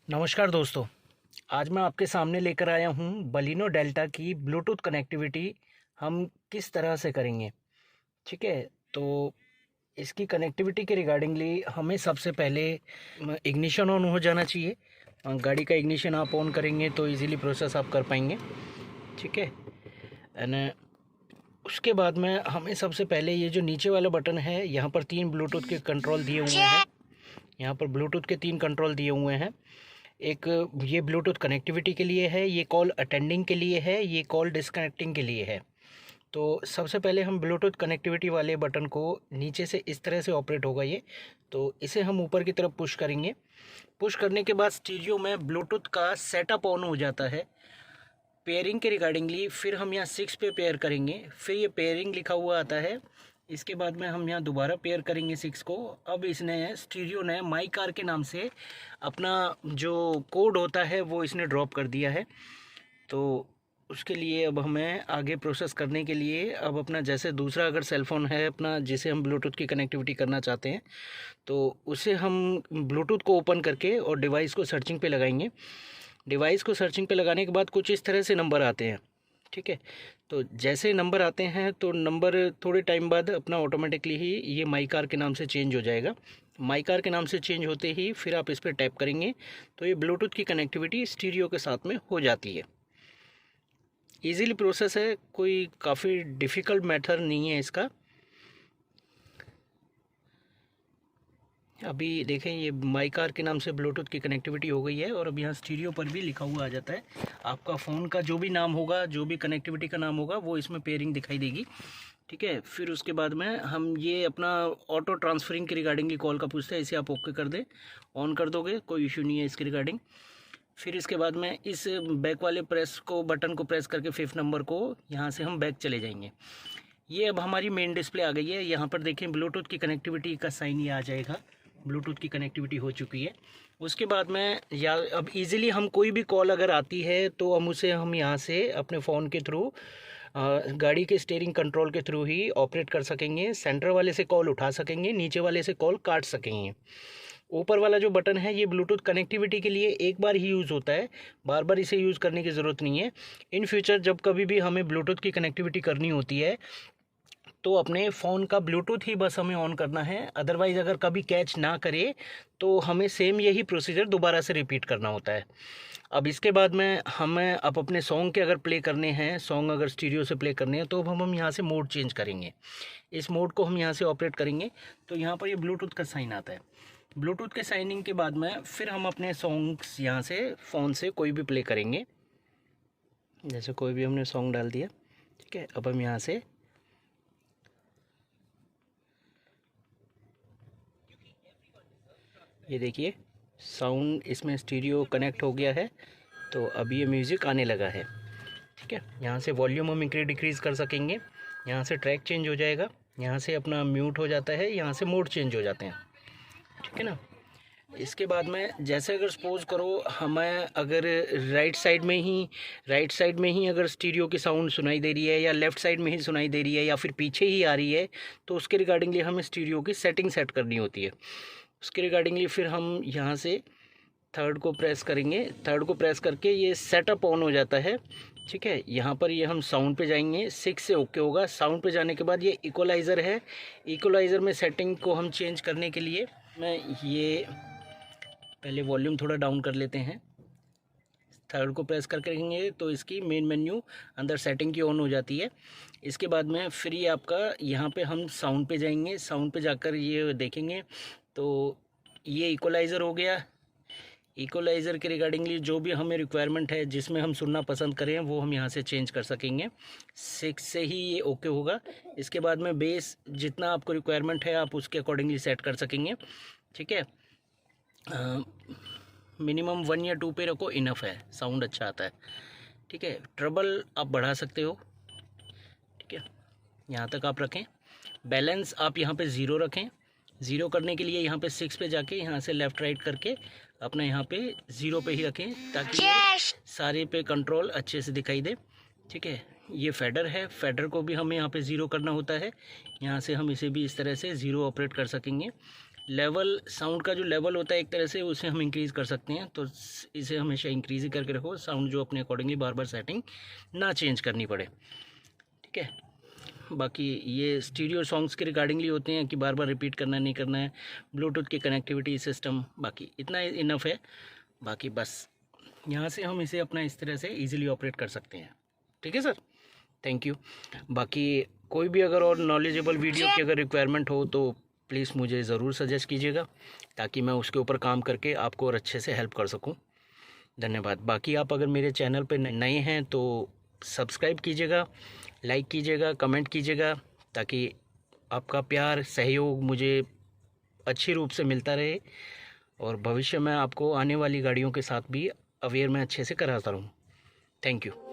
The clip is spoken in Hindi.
नमस्कार दोस्तों। आज मैं आपके सामने लेकर आया हूँ बलिनो डेल्टा की ब्लूटूथ कनेक्टिविटी हम किस तरह से करेंगे। ठीक है, तो इसकी कनेक्टिविटी के रिगार्डिंगली हमें सबसे पहले इग्निशन ऑन हो जाना चाहिए। गाड़ी का इग्निशन आप ऑन करेंगे तो इजीली प्रोसेस आप कर पाएंगे। ठीक है, एंड उसके बाद में हमें सबसे पहले ये जो नीचे वाला बटन है, यहाँ पर 3 ब्लूटूथ के कंट्रोल दिए हुए हैं। यहाँ पर ब्लूटूथ के 3 कंट्रोल दिए हुए हैं। एक ये ब्लूटूथ कनेक्टिविटी के लिए है, ये कॉल अटेंडिंग के लिए है, ये कॉल डिस्कनेक्टिंग के लिए है। तो सबसे पहले हम ब्लूटूथ कनेक्टिविटी वाले बटन को नीचे से इस तरह से ऑपरेट होगा ये, तो इसे हम ऊपर की तरफ पुश करेंगे। पुश करने के बाद स्टीरियो में ब्लूटूथ का सेटअप ऑन हो जाता है पेयरिंग के रिगार्डिंगली। फिर हम यहाँ 6 पे पेयर करेंगे, फिर ये पेयरिंग लिखा हुआ आता है। इसके बाद में हम यहाँ दोबारा पेयर करेंगे 6 को। अब इसने स्टीरियो ने माई कार के नाम से अपना जो कोड होता है वो इसने ड्रॉप कर दिया है। तो उसके लिए अब हमें आगे प्रोसेस करने के लिए अब अपना जैसे दूसरा अगर सेलफ़ोन है अपना जिसे हम ब्लूटूथ की कनेक्टिविटी करना चाहते हैं, तो उसे हम ब्लूटूथ को ओपन करके और डिवाइस को सर्चिंग पे लगाएंगे। डिवाइस को सर्चिंग पे लगाने के बाद कुछ इस तरह से नंबर आते हैं। ठीक है, तो जैसे नंबर आते हैं तो नंबर थोड़े टाइम बाद अपना ऑटोमेटिकली ही ये माई कार के नाम से चेंज हो जाएगा। माई कार के नाम से चेंज होते ही फिर आप इस पर टैप करेंगे तो ये ब्लूटूथ की कनेक्टिविटी स्टीरियो के साथ में हो जाती है। ईजीली प्रोसेस है, कोई काफ़ी डिफ़िकल्ट मेथड नहीं है इसका। अभी देखें ये माई कार के नाम से ब्लूटूथ की कनेक्टिविटी हो गई है और अब यहाँ स्टीरियो पर भी लिखा हुआ आ जाता है। आपका फ़ोन का जो भी नाम होगा, जो भी कनेक्टिविटी का नाम होगा, वो इसमें पेयरिंग दिखाई देगी। ठीक है, फिर उसके बाद में हम ये अपना ऑटो ट्रांसफरिंग के रिगार्डिंग की कॉल का पूछते हैं, इसे आप ओके कर दें, ऑन कर दोगे कोई इशू नहीं है इसके रिगार्डिंग। फिर इसके बाद में इस बैक वाले बटन को प्रेस करके 5th नंबर को यहाँ से हम बैक चले जाएंगे। ये अब हमारी मेन डिस्प्ले आ गई है। यहाँ पर देखें ब्लूटूथ की कनेक्टिविटी का साइन ये आ जाएगा, ब्लूटूथ की कनेक्टिविटी हो चुकी है। उसके बाद में या अब इजीली हम कोई भी कॉल अगर आती है तो हम यहाँ से अपने फ़ोन के थ्रू गाड़ी के स्टीयरिंग कंट्रोल के थ्रू ही ऑपरेट कर सकेंगे। सेंटर वाले से कॉल उठा सकेंगे, नीचे वाले से कॉल काट सकेंगे। ऊपर वाला जो बटन है ये ब्लूटूथ कनेक्टिविटी के लिए एक बार ही यूज़ होता है, बार बार इसे यूज़ करने की ज़रूरत नहीं है। इन फ्यूचर जब कभी भी हमें ब्लूटूथ की कनेक्टिविटी करनी होती है तो अपने फ़ोन का ब्लूटूथ ही बस हमें ऑन करना है। अदरवाइज़ अगर कभी कैच ना करे तो हमें सेम यही प्रोसीजर दोबारा से रिपीट करना होता है। अब इसके बाद में हमें अब अपने सॉन्ग के अगर प्ले करने हैं, सॉन्ग अगर स्टीरियो से प्ले करने हैं, तो अब हम यहाँ से मोड चेंज करेंगे। इस मोड को हम यहाँ से ऑपरेट करेंगे तो यहाँ पर ये ब्लूटूथ का साइन आता है। ब्लूटूथ के साइनिंग के बाद में फिर हम अपने सॉन्ग्स यहाँ से फ़ोन से कोई भी प्ले करेंगे। जैसे कोई भी हमने सॉन्ग डाल दिया। ठीक है, अब हम यहाँ से ये देखिए साउंड इसमें स्टीरियो कनेक्ट हो गया है, तो अभी ये म्यूज़िक आने लगा है। ठीक है, यहाँ से वॉल्यूम हम डिक्रीज़ कर सकेंगे, यहाँ से ट्रैक चेंज हो जाएगा, यहाँ से अपना म्यूट हो जाता है, यहाँ से मोड चेंज हो जाते हैं। ठीक है ना। इसके बाद में जैसे अगर सपोज़ करो हमें अगर राइट साइड में ही अगर स्टीरियो की साउंड सुनाई दे रही है या लेफ़्ट साइड में ही सुनाई दे रही है या फिर पीछे ही आ रही है, तो उसके रिगार्डिंगली हमें स्टीरियो की सेटिंग सेट करनी होती है। उसके रिगार्डिंगली फिर हम यहाँ से थर्ड को प्रेस करेंगे। थर्ड को प्रेस करके ये सेटअप ऑन हो जाता है। ठीक है, यहाँ पर ये हम साउंड पे जाएंगे, 6 से ओके होगा। साउंड पे जाने के बाद ये इक्वलाइज़र है, इक्वलाइज़र में सेटिंग को हम चेंज करने के लिए मैं ये पहले वॉल्यूम थोड़ा डाउन कर लेते हैं। थर्ड को प्रेस करके रखेंगे तो इसकी मेन मेन्यू अंदर सेटिंग की ऑन हो जाती है। इसके बाद में फिर ये आपका यहाँ पे हम साउंड पे जाएंगे। साउंड पे जाकर ये देखेंगे तो ये इक्वलाइज़र हो गया। इक्वलाइज़र के रिगार्डिंगली जो भी हमें रिक्वायरमेंट है जिसमें हम सुनना पसंद करें वो हम यहाँ से चेंज कर सकेंगे। 6 से ही ये ओके होगा। इसके बाद में बेस जितना आपको रिक्वायरमेंट है आप उसके अकॉर्डिंगली सेट कर सकेंगे। ठीक है, मिनिमम 1 या 2 पे रखो, इनफ है, साउंड अच्छा आता है। ठीक है, ट्रबल आप बढ़ा सकते हो। ठीक है, यहाँ तक आप रखें। बैलेंस आप यहाँ पे 0 रखें। 0 करने के लिए यहाँ पे 6 पे जाके यहाँ से लेफ़्ट राइट करके अपना यहाँ पे 0 पे ही रखें ताकि सारे पे कंट्रोल अच्छे से दिखाई दे। ठीक है, ये फेडर है, फेडर को भी हमें यहाँ पे 0 करना होता है। यहाँ से हम इसे भी इस तरह से 0 ऑपरेट कर सकेंगे। लेवल, साउंड का जो लेवल होता है एक तरह से उसे हम इंक्रीज़ कर सकते हैं, तो इसे हमेशा इंक्रीज़ ही करके रखो, साउंड जो अपने अकॉर्डिंगली बार बार सेटिंग ना चेंज करनी पड़े, ठीक है। बाकी ये स्टीरियो सॉन्ग्स के रिगार्डिंगली होते हैं कि बार बार रिपीट करना नहीं करना है, ब्लूटूथ की कनेक्टिविटी सिस्टम, बाकी इतना इनफ है। बाकी बस यहाँ से हम इसे अपना इस तरह से इजीली ऑपरेट कर सकते हैं, ठीक है सर। Thank you. बाकी कोई भी अगर और नॉलेजेबल वीडियो की अगर रिक्वायरमेंट हो तो प्लीज़ मुझे ज़रूर सजेस्ट कीजिएगा, ताकि मैं उसके ऊपर काम करके आपको और अच्छे से हेल्प कर सकूं। धन्यवाद। बाकी आप अगर मेरे चैनल पे नए हैं तो सब्सक्राइब कीजिएगा, लाइक कीजिएगा, कमेंट कीजिएगा, ताकि आपका प्यार सहयोग मुझे अच्छी रूप से मिलता रहे और भविष्य में आपको आने वाली गाड़ियों के साथ भी अवेयर मैं अच्छे से कराता रहूँ। Thank you.